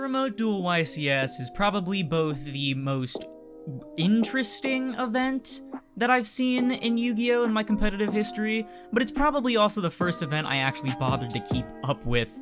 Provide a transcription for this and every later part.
Remote Duel YCS is probably both the most interesting event that I've seen in Yu-Gi-Oh! In my competitive history, but it's probably also the first event I actually bothered to keep up with.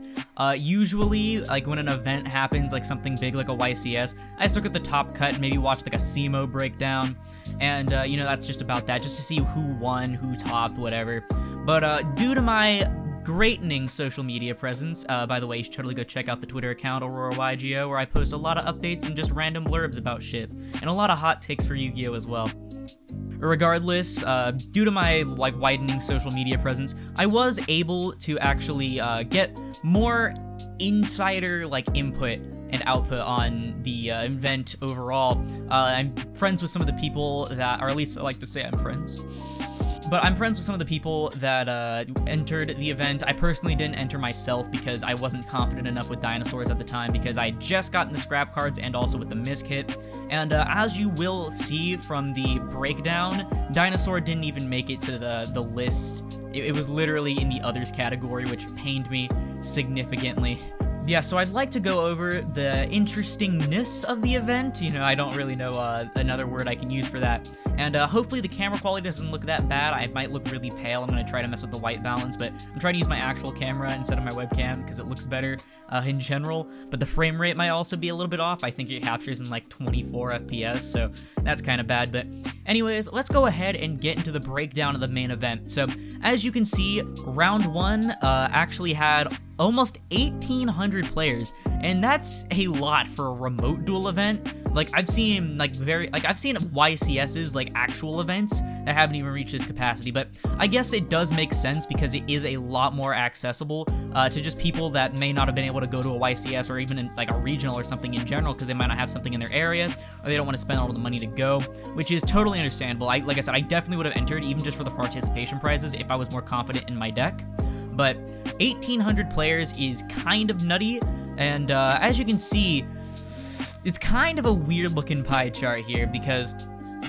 Usually, like when an event happens, like something big like a YCS, I just look at the top cut and maybe watch like a SEMO breakdown, and you know, that's just about that, just to see who won, who topped, whatever. But due to my greatening social media presence, by the way, you should totally go check out the Twitter account, Aurora YGO, where I post a lot of updates and just random blurbs about shit, and a lot of hot takes for Yu-Gi-Oh! As well. Regardless, due to my widening social media presence, I was able to actually get more insider input and output on the event overall. I'm friends with some of the people that, or at least I like to say I'm friends. But I'm friends with some of the people that entered the event. I personally didn't enter myself because I wasn't confident enough with dinosaurs at the time, because I had just gotten the scrap cards and also with the misc kit. And as you will see from the breakdown, Dinosaur didn't even make it to the list. It was literally in the others category, which pained me significantly. Yeah, so I'd like to go over the interestingness of the event. You know, I don't really know another word I can use for that. And hopefully the camera quality doesn't look that bad. I might look really pale. I'm going to try to mess with the white balance, but I'm trying to use my actual camera instead of my webcam because it looks better in general. But the frame rate might also be a little bit off. I think it captures in 24 FPS, so that's kind of bad. But anyways, let's go ahead and get into the breakdown of the main event. So as you can see, round one actually had almost 1,800 players, and that's a lot for a remote duel event. I've seen I've seen YCS's actual events that haven't even reached this capacity, but I guess it does make sense because it is a lot more accessible to just people that may not have been able to go to a YCS or even in a regional or something in general, because they might not have something in their area or they don't want to spend all the money to go, which is totally understandable. Like I said, I definitely would have entered even just for the participation prizes if I was more confident in my deck. But 1,800 players is kind of nutty, and as you can see, it's kind of a weird looking pie chart here, because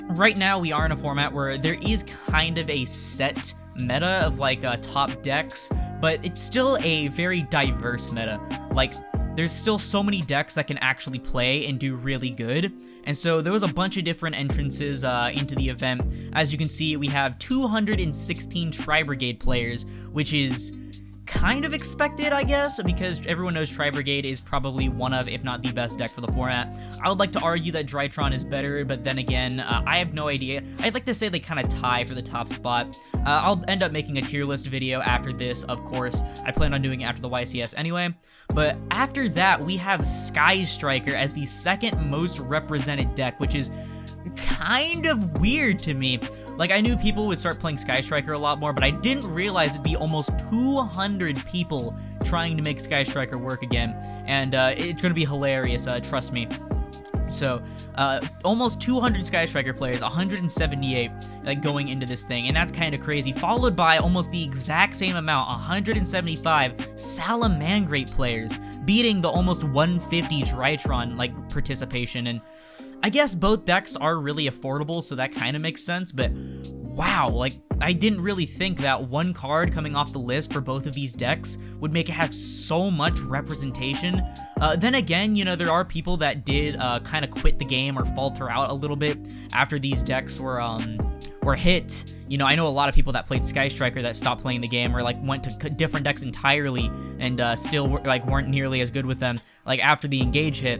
right now we are in a format where there is kind of a set meta of top decks, but it's still a very diverse meta. There's still so many decks that can actually play and do really good, and so there was a bunch of different entrances into the event. As you can see, we have 216 Tri-Brigade players, which is kind of expected, I guess, because everyone knows Tri-Brigade is probably one of, if not the best deck for the format. I would like to argue that Drytron is better, but then again, I have no idea. I'd like to say they kind of tie for the top spot. I'll end up making a tier list video after this, of course. I plan on doing it after the YCS anyway. But after that, we have Sky Striker as the second most represented deck, which is kind of weird to me. I knew people would start playing Sky Striker a lot more, but I didn't realize it'd be almost 200 people trying to make Sky Striker work again, and it's gonna be hilarious, trust me. So, almost 200 Sky Striker players, 178 going into this thing, and that's kind of crazy, followed by almost the exact same amount, 175 Salamangreat players, beating the almost 150 Drytron participation. And I guess both decks are really affordable, so that kind of makes sense, but wow, I didn't really think that one card coming off the list for both of these decks would make it have so much representation. Then again, you know, there are people that did kind of quit the game or falter out a little bit after these decks were hit. You know, I know a lot of people that played Sky Striker that stopped playing the game or went to different decks entirely and still weren't nearly as good with them after the Engage hit.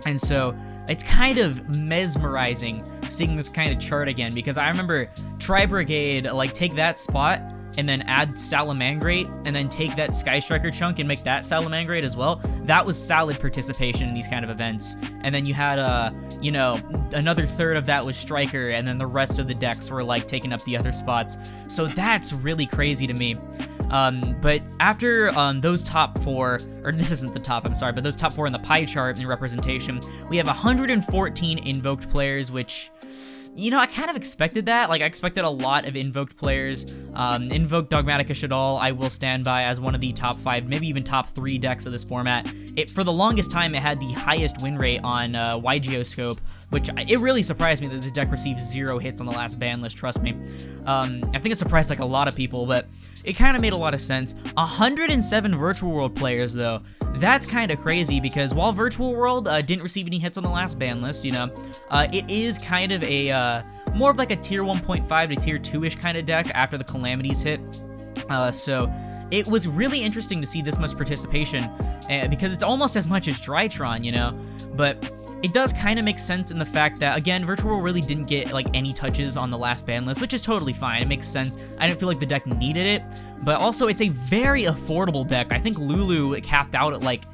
And so it's kind of mesmerizing seeing this kind of chart again, because I remember Tri-Brigade take that spot and then add Salamangreat and then take that Sky Striker chunk and make that Salamangreat as well. That was solid participation in these kind of events. And then you had you know, another third of that was Striker, and then the rest of the decks were taking up the other spots. So that's really crazy to me. But after those top four, or this isn't the top, I'm sorry, but those top four in the pie chart in representation, we have 114 invoked players, which, you know, I kind of expected that. I expected a lot of invoked players. Invoked Dogmatica Shaddoll, I will stand by as one of the top 5, maybe even top 3 decks of this format for the longest time, it had the highest win rate on YGO which it really surprised me that this deck received 0 hits on the last ban list, trust me. I think it surprised like a lot of people, but it kind of made a lot of sense. 107 Virtual World players, though. That's kind of crazy, because while Virtual World didn't receive any hits on the last ban list, you know, it is kind of a, more of like a tier 1.5 to tier 2-ish kind of deck after the Calamities hit. So it was really interesting to see this much participation, because it's almost as much as Drytron, you know, but it does kind of make sense in the fact that, again, Virtual World really didn't get like any touches on the last ban list, which is totally fine. It makes sense. I didn't feel like the deck needed it, but also it's a very affordable deck. I think Lulu capped out at like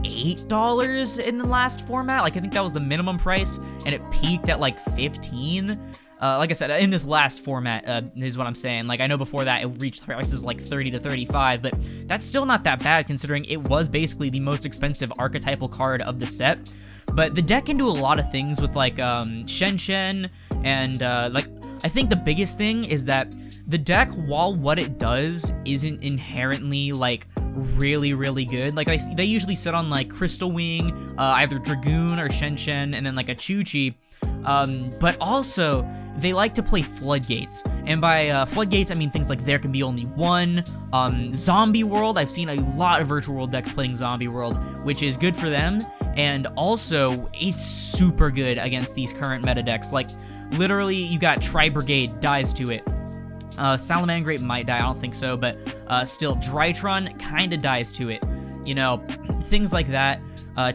$8 in the last format. Like, I think that was the minimum price, and it peaked at like 15. Like I said, in this last format, is what I'm saying. Like, I know before that it reached prices like 30 to 35, but that's still not that bad considering it was basically the most expensive archetypal card of the set. But the deck can do a lot of things with like Shen, and like, I think the biggest thing is that the deck, while what it does isn't inherently like really good, like they usually sit on like Crystal Wing, either Dragoon or Shen, and then like a Chuchi. But also, they like to play Floodgates, and by Floodgates, I mean things like There Can Be Only One, Zombie World. I've seen a lot of Virtual World decks playing Zombie World, which is good for them, and also, it's super good against these current meta decks. Like, literally, you got Tri-Brigade, dies to it. Salamangreat might die, I don't think so, but still, Drytron kinda dies to it. You know, things like that.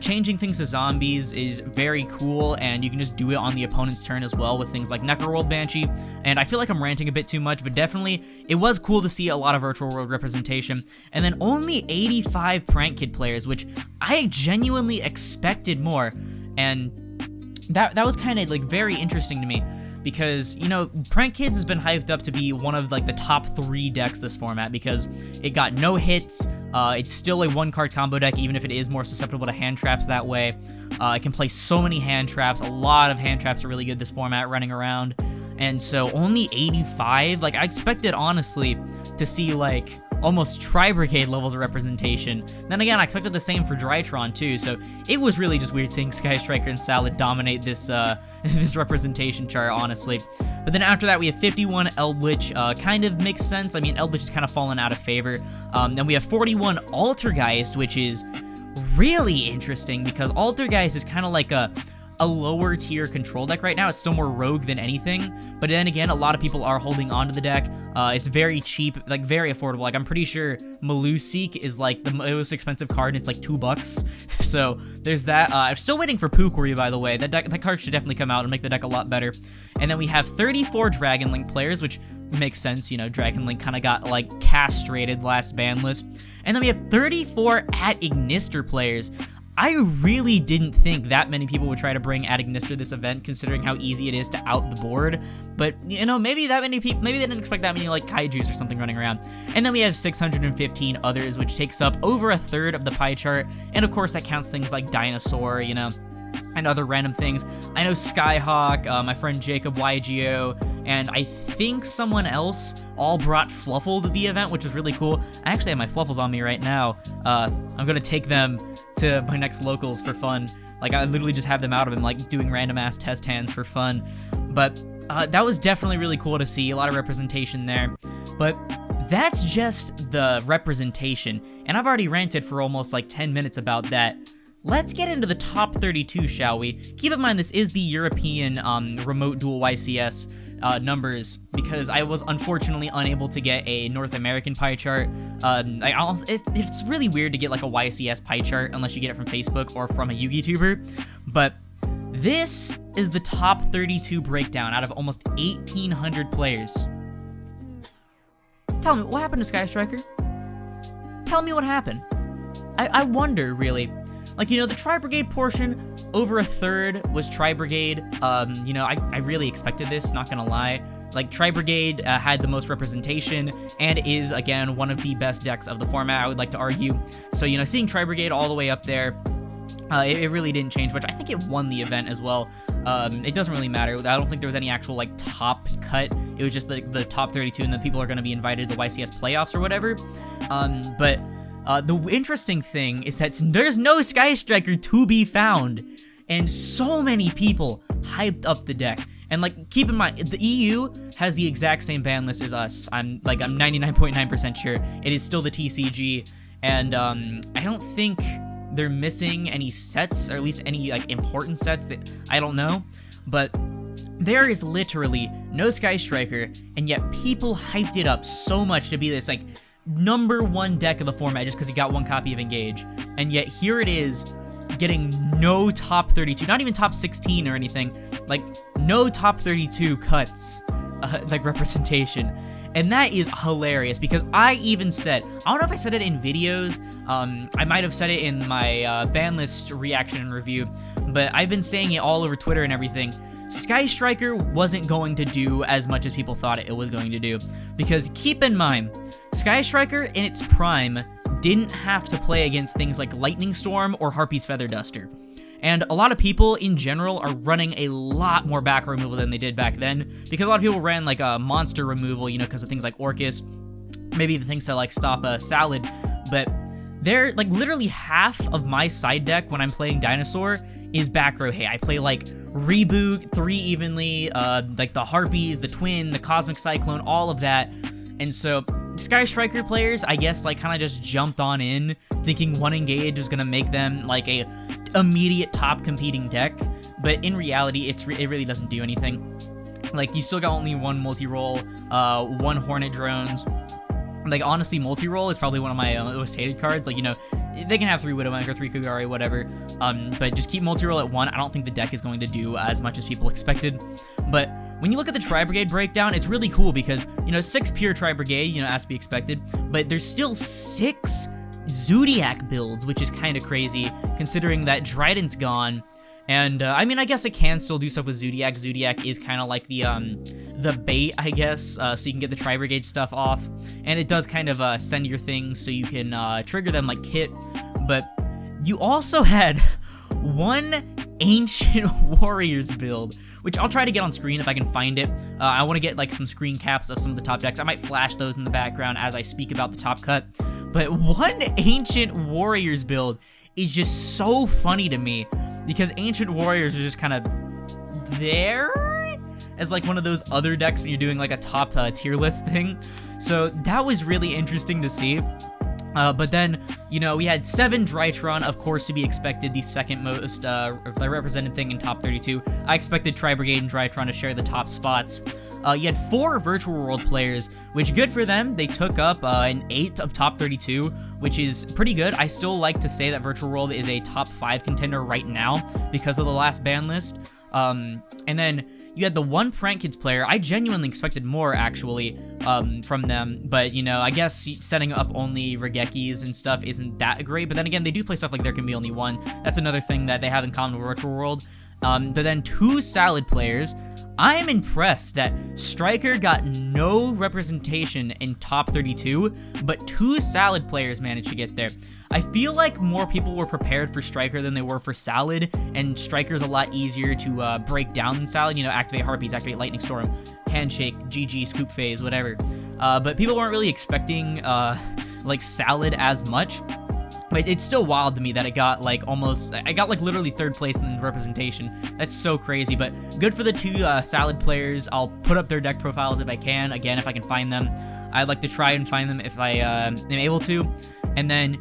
Changing things to zombies is very cool, and you can just do it on the opponent's turn as well with things like Necroworld Banshee. And I feel like I'm ranting a bit too much, but definitely it was cool to see a lot of Virtual World representation. And then only 85 Prank Kid players, which I genuinely expected more. And that was kind of like very interesting to me, because, you know, Prank Kids has been hyped up to be one of like the top 3 decks this format, because it got no hits. It's still a 1-card combo deck, even if it is more susceptible to hand traps that way. It can play so many hand traps. A lot of hand traps are really good this format running around. And so only 85, like I expected honestly to see like almost Tri-Brigade levels of representation. Then again, I expected the same for Drytron too, so it was really just weird seeing Sky Striker and Salad dominate this this representation chart, honestly. But then after that, we have 51 Eldritch, kind of makes sense. I mean, Eldritch has kind of fallen out of favor. Then we have 41 Altergeist, which is really interesting, because Altergeist is kind of like a lower tier control deck right now. It's still more rogue than anything, but then again, a lot of people are holding on to the deck. It's very cheap, like very affordable. Like, I'm pretty sure Maluseek is like the most expensive card, and it's like $2. So there's that. I'm still waiting for Pukori, by the way. That card should definitely come out and make the deck a lot better. And then we have 34 Dragon Link players, which makes sense. You know, Dragon Link kind of got like castrated last ban list. And then we have 34 at Ignister players. I really didn't think that many people would try to bring Ad Ignister this event, considering how easy it is to out the board. But, you know, maybe that many people, maybe they didn't expect that many, like, kaijus or something running around. And then we have 615 others, which takes up over a third of the pie chart. And, of course, that counts things like Dinosaur, you know, and other random things. I know Skyhawk, my friend Jacob YGO, and I think someone else all brought Fluffle to the event, which was really cool. I actually have my Fluffles on me right now. I'm gonna take them to my next locals for fun. Like, I literally just have them out of him, like, doing random ass test hands for fun. But that was definitely really cool to see, a lot of representation there. But that's just the representation, and I've already ranted for almost like 10 minutes about that. Let's get into the top 32, shall we? Keep in mind, this is the European remote Duel YCS numbers, because I was unfortunately unable to get a North American pie chart. It's really weird to get like a YCS pie chart unless you get it from Facebook or from a YouTuber. But this is the top 32 breakdown out of almost 1,800 players. Tell me, what happened to Sky Striker? Tell me what happened. I wonder, really. Like, you know, the Tri-Brigade portion, over a third was Tri-Brigade. You know, I really expected this, not gonna lie. Like, Tri-Brigade had the most representation and is, again, one of the best decks of the format, I would like to argue. So, you know, seeing Tri-Brigade all the way up there, it really didn't change much. I think it won the event as well. It doesn't really matter. I don't think there was any actual, like, top cut. It was just the top 32, and then people are going to be invited to the YCS playoffs or whatever. But The interesting thing is that there's no Sky Striker to be found, and so many people hyped up the deck. And like, keep in mind, the EU has the exact same ban list as us. I'm 99.9% sure it is still the TCG, and I don't think they're missing any sets, or at least any like important sets that I don't know. But there is literally no Sky Striker, and yet people hyped it up so much to be this like #1 deck of the format just because he got 1 copy of Engage, and yet here it is, getting no top 32, not even top 16 or anything, like no top 32 cuts, like representation. And that is hilarious, because I even said, I don't know if I said it in videos, I might have said it in my ban list reaction and review, but I've been saying it all over Twitter and everything. Sky Striker wasn't going to do as much as people thought it was going to do, because keep in mind, Sky Striker in its prime didn't have to play against things like Lightning Storm or Harpy's Feather Duster. And a lot of people in general are running a lot more back removal than they did back then, because a lot of people ran like a monster removal, you know, because of things like Orcus, maybe even things to like stop a Salad. But they're like literally half of my side deck when I'm playing Dinosaur is back row. Hey, I play like Reboot, 3 evenly, like the Harpies, the Twin, the Cosmic Cyclone, all of that. And so Sky Striker players, I guess, like kind of just jumped on in thinking 1 Engage was gonna make them like a immediate top competing deck, but in reality, it really doesn't do anything. Like, you still got only 1 multi-roll, 1 Hornet Drones. Like, honestly, multi-roll is probably one of my most hated cards. Like, you know, they can have 3 Widowmaker, 3 Kugari, whatever, but just keep multi-roll at 1. I don't think the deck is going to do as much as people expected. But when you look at the Tri-Brigade breakdown, it's really cool because, you know, 6 pure Tri-Brigade, you know, as to be expected, but there's still 6 Zodiac builds, which is kind of crazy, considering that Dryden's gone. And, I mean, I guess it can still do stuff with Zodiac. Zodiac is kind of like the bait, I guess, so you can get the Tri-Brigade stuff off. And it does kind of send your things so you can trigger them like Kit. But you also had 1 Ancient Warriors build, which I'll try to get on screen if I can find it. I want to get like some screen caps of some of the top decks. I might flash those in the background as I speak about the top cut. But 1 Ancient Warriors build is just so funny to me, because Ancient Warriors are just kind of there as like one of those other decks when you're doing like a top tier list thing. So that was really interesting to see. But then, you know, we had 7 Drytron, of course, to be expected, the second most represented thing in top 32. I expected Tri-Brigade and Drytron to share the top spots. You had 4 Virtual World players, which good for them. They took up an 1/8 of top 32, which is pretty good. I still like to say that Virtual World is a top 5 contender right now because of the last ban list. And then you had the 1 Prank Kids player. I genuinely expected more, actually, from them. But, you know, I guess setting up only Regekis and stuff isn't that great. But then again, they do play stuff like There Can Be Only One. That's another thing that they have in common with Virtual World. But then 2 Salad players. I am impressed that Striker got no representation in top 32, but 2 Salad players managed to get there. I feel like more people were prepared for Striker than they were for Salad, and Striker's a lot easier to break down than Salad. You know, activate Harpies, activate Lightning Storm, Handshake, GG, Scoop Phase, whatever. But people weren't really expecting, like, Salad as much. But it's still wild to me that it got, like, almost... I got, like, literally 3rd place in the representation. That's so crazy, but good for the 2 Salad players. I'll put up their deck profiles if I can. Again, if I can find them. I'd like to try and find them if I am able to. And then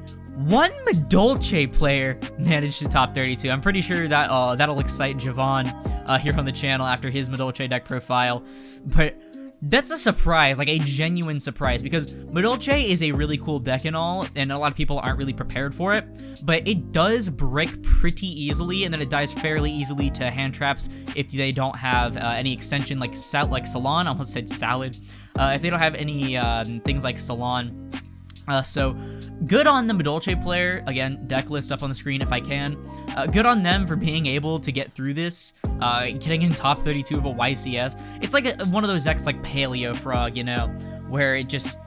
1 Madolche player managed to top 32. I'm pretty sure that that'll excite Javon here on the channel after his Madolche deck profile. But that's a surprise, like a genuine surprise, because Madolche is a really cool deck and all, and a lot of people aren't really prepared for it, but it does brick pretty easily, and then it dies fairly easily to hand traps if they don't have any extension like Salon. I almost said Salad. If they don't have any things like Salon. So good on the Madolche player. Again, deck list up on the screen if I can. Good on them for being able to get through this, getting in top 32 of a YCS. It's like one of those decks like Paleo Frog, you know, where it just,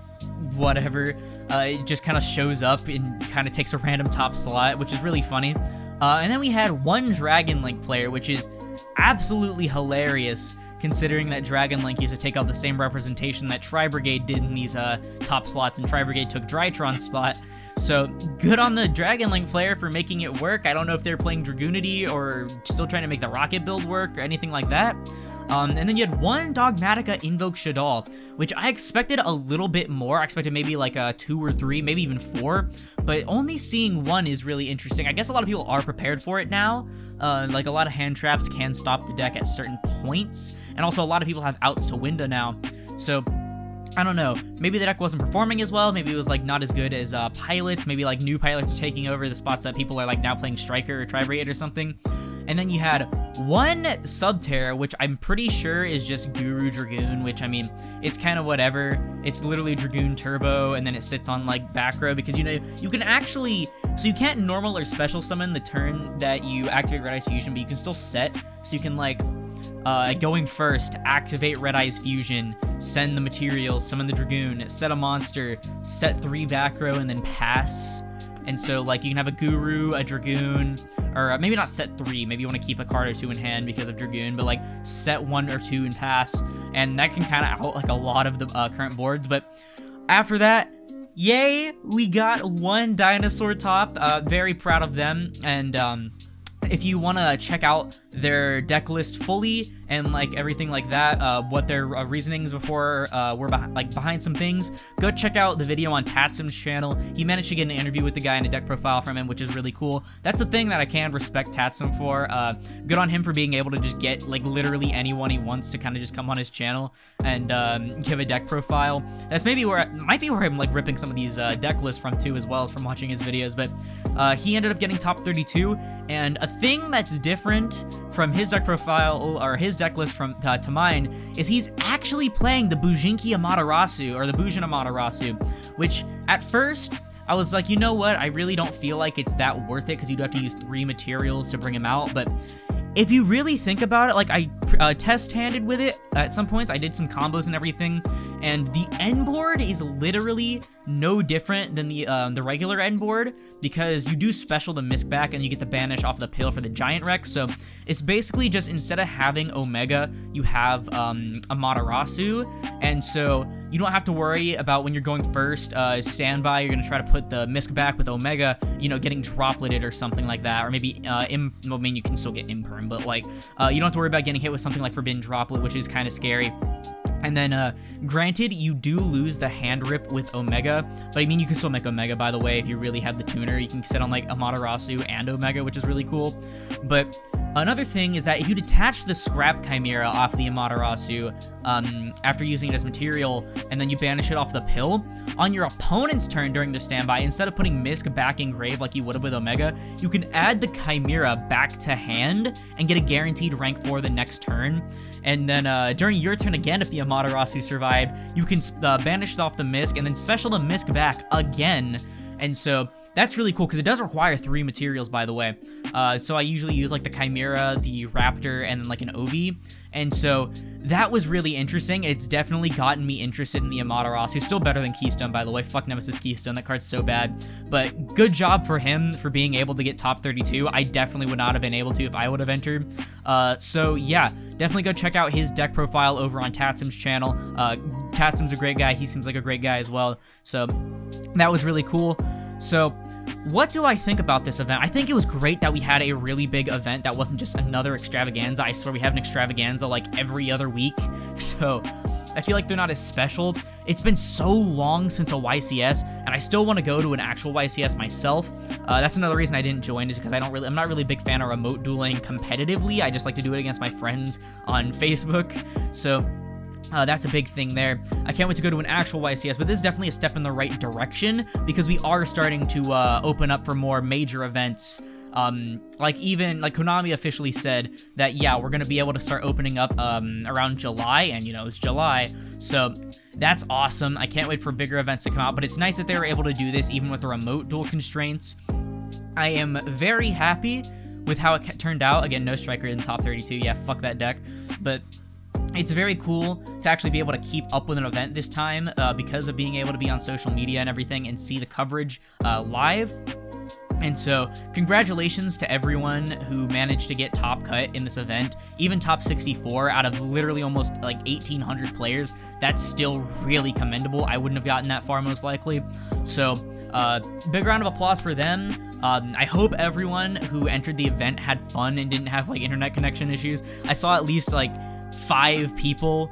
whatever, it just kind of shows up and kind of takes a random top slot, which is really funny. And then we had 1 Dragon Link player, which is absolutely hilarious, considering that Dragon Link used to take up the same representation that Tri-Brigade did in these top slots, and Tri-Brigade took Drytron's spot. So good on the Dragon Link player for making it work. I don't know if they're playing Dragoonity or still trying to make the rocket build work or anything like that. And then you had one Dogmatica Invoke Shaddoll, which I expected a little bit more. I expected maybe like a 2 or 3, maybe even 4, but only seeing 1 is really interesting. I guess a lot of people are prepared for it now. Like a lot of hand traps can stop the deck at certain points, and also a lot of people have outs to Winda now. So I don't know, maybe the deck wasn't performing as well, maybe it was like not as good as pilots, maybe like new pilots are taking over the spots that people are like now playing Striker or Tri-Brigade or something. And then you had one Subterra, which I'm pretty sure is just Guru Dragoon, which I mean, it's kind of whatever. It's literally Dragoon Turbo, and then it sits on like back row because, you know, you can actually, so you can't normal or special summon the turn that you activate Red Eyes Fusion, but you can still set, so you can like, going first, activate Red Eyes Fusion, send the materials, summon the Dragoon, set a monster, set 3 back row, and then pass. And so, like, you can have a Guru, a Dragoon, or maybe not set 3, maybe you want to keep a card or 2 in hand because of Dragoon, but, like, set 1 or 2 and pass, and that can kind of out, like, a lot of the current boards. But after that, yay, we got 1 Dinosaur Top, very proud of them, and, if you want to check out their deck list fully and like everything like that, what their reasonings before were behind some things, go check out the video on Tatsim's channel. He managed to get an interview with the guy and a deck profile from him, which is really cool. That's a thing that I can respect Tatsim for. Good on him for being able to just get like literally anyone he wants to kind of just come on his channel and give a deck profile. That's maybe where might be where I'm like ripping some of these deck lists from too, as well as from watching his videos. But he ended up getting top 32, and a thing that's different from his deck profile or his deck list from to mine is he's actually playing the Bujinki Amaterasu, or the Bujin Amaterasu, which at first I was like, you know what, I really don't feel like it's that worth it because you do have to use 3 materials to bring him out. But if you really think about it, like I test-handed with it at some points, I did some combos and everything, and the end board is literally no different than the regular end board, because you do special the Misk back and you get the banish off the pill for the Giant Rex. So it's basically just, instead of having Omega, you have Amaterasu, and so you don't have to worry about when you're going first, standby, you're gonna try to put the Misk back with Omega, you know, getting dropleted or something like that, or maybe, well, I mean, you can still get Imperm, but like, you don't have to worry about getting hit with something like Forbidden Droplet, which is kind of scary. And then, granted, you do lose the hand rip with Omega, but I mean, you can still make Omega, by the way, if you really have the tuner. You can sit on, like, Amaterasu and Omega, which is really cool. But another thing is that if you detach the Scrap Chimera off the Amaterasu, after using it as material, and then you banish it off the pill, on your opponent's turn during their standby, instead of putting Misk back in grave like you would have with Omega, you can add the Chimera back to hand and get a guaranteed rank 4 the next turn. And then during your turn again, if the Amaterasu survived, you can banish it off the Misk and then special the Misk back again. And so that's really cool because it does require 3 materials, by the way. So I usually use like the Chimera, the Raptor, and then like an Ovi. And so that was really interesting. It's definitely gotten me interested in the Amaterasu. Still better than Keystone, by the way. Fuck Nemesis Keystone. That card's so bad. But good job for him for being able to get top 32. I definitely would not have been able to if I would have entered. So yeah, definitely go check out his deck profile over on Tatsim's channel. Tatsim's a great guy. He seems like a great guy as well. So that was really cool. So what do I think about this event? I think it was great that we had a really big event that wasn't just another extravaganza. I swear we have an extravaganza like every other week. So I feel like they're not as special. It's been so long since a YCS, and I still want to go to an actual YCS myself. That's another reason I didn't join, is because I'm not really a big fan of remote dueling competitively. I just like to do it against my friends on Facebook. So that's a big thing there. I can't wait to go to an actual YCS, but this is definitely a step in the right direction because we are starting to open up for more major events. Like Konami officially said that, yeah, we're going to be able to start opening up around July, and you know, it's July. So that's awesome. I can't wait for bigger events to come out, but it's nice that they were able to do this even with the remote duel constraints. I am very happy with how it turned out. Again, no Striker in the top 32. Yeah, fuck that deck. But it's very cool to actually be able to keep up with an event this time because of being able to be on social media and everything and see the coverage live. And so congratulations to everyone who managed to get top cut in this event, even top 64 out of literally almost like 1,800 players. That's still really commendable. I wouldn't have gotten that far most likely. So Big round of applause for them. I hope everyone who entered the event had fun and didn't have like internet connection issues. I saw at least like 5 people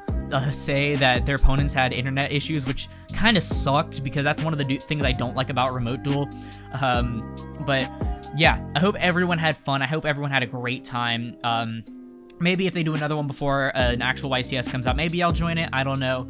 say that their opponents had internet issues, which kind of sucked because that's one of the things I don't like about Remote Duel. But yeah, I hope everyone had fun. I hope everyone had a great time. Maybe if they do another one before an actual YCS comes out, maybe I'll join it. I don't know.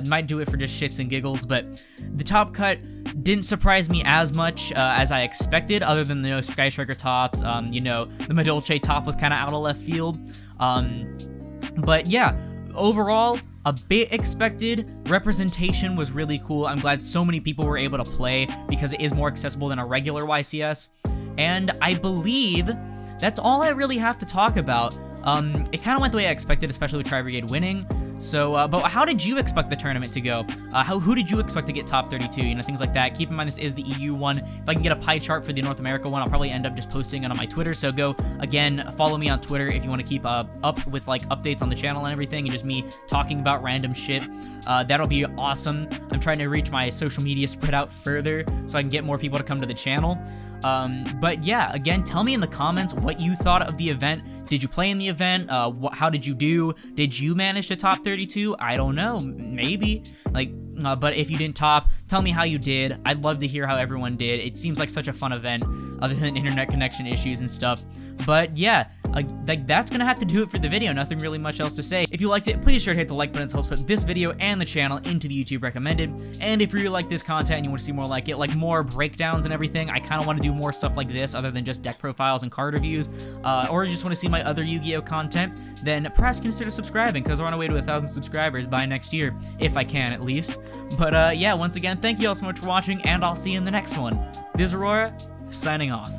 Might do it for just shits and giggles, but the top cut didn't surprise me as much as I expected, other than the Sky Striker tops. You know, the Madolche top was kind of out of left field. But yeah, overall, a bit expected. Representation was really cool. I'm glad so many people were able to play because it is more accessible than a regular YCS. And I believe that's all I really have to talk about. It kind of went the way I expected, especially with Tri-Brigade winning. So, but how did you expect the tournament to go? Who did you expect to get top 32? You know, things like that. Keep in mind, this is the EU one. If I can get a pie chart for the North America one, I'll probably end up just posting it on my Twitter. So go, again, follow me on Twitter if you want to keep up with, like, updates on the channel and everything, and just me talking about random shit. That'll be awesome. I'm trying to reach my social media spread out further so I can get more people to come to the channel. But yeah, again, tell me in the comments what you thought of the event. Did you play in the event? How did you do? Did you manage to top 32? I don't know, maybe. Like, but if you didn't top, tell me how you did. I'd love to hear how everyone did. It seems like such a fun event, other than internet connection issues and stuff. But yeah, like that's gonna have to do it for the video. Nothing really much else to say. If you liked it, please sure to hit the like button to help put this video and the channel into the YouTube recommended. And if you really like this content and you want to see more like it, like more breakdowns and everything, I kind of want to do more stuff like this other than just deck profiles and card reviews, or just want to see my other Yu-Gi-Oh content, then perhaps consider subscribing, because we're on our way to 1,000 subscribers by next year, if I can at least. But yeah, once again, thank you all so much for watching, and I'll see you in the next one. This is Aurora, signing off.